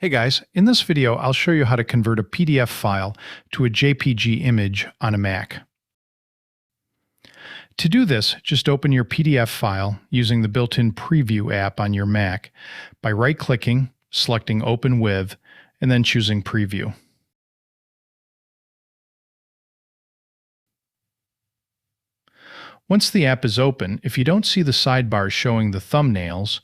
Hey guys, in this video I'll show you how to convert a PDF file to a JPG image on a Mac. To do this, just open your PDF file using the built-in Preview app on your Mac by right-clicking, selecting Open With, and then choosing Preview. Once the app is open, if you don't see the sidebar showing the thumbnails,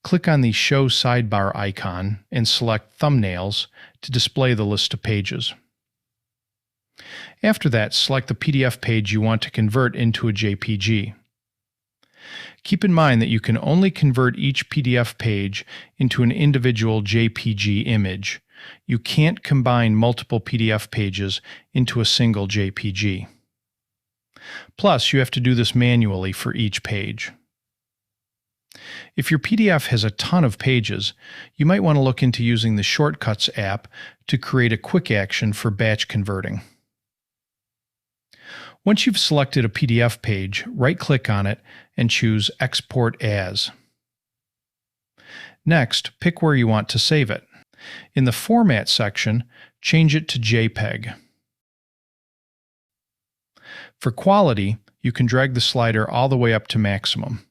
click on the Show Sidebar icon and select Thumbnails to display the list of pages. After that, select the PDF page you want to convert into a JPG. Keep in mind that you can only convert each PDF page into an individual JPG image. You can't combine multiple PDF pages into a single JPG. Plus, you have to do this manually for each page. If your PDF has a ton of pages, you might want to look into using the Shortcuts app to create a quick action for batch converting. Once you've selected a PDF page, right-click on it and choose Export As. Next, pick where you want to save it. In the Format section, change it to JPEG. For quality, you can drag the slider all the way up to maximum.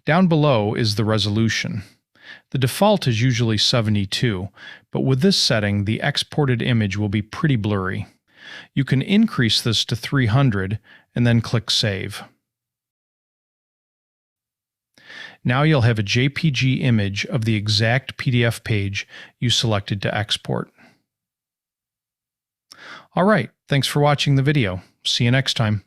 Down below is the resolution. The default is usually 72, but with this setting, the exported image will be pretty blurry. You can increase this to 300 and then click Save. Now you'll have a JPG image of the exact PDF page you selected to export. All right, thanks for watching the video. See you next time.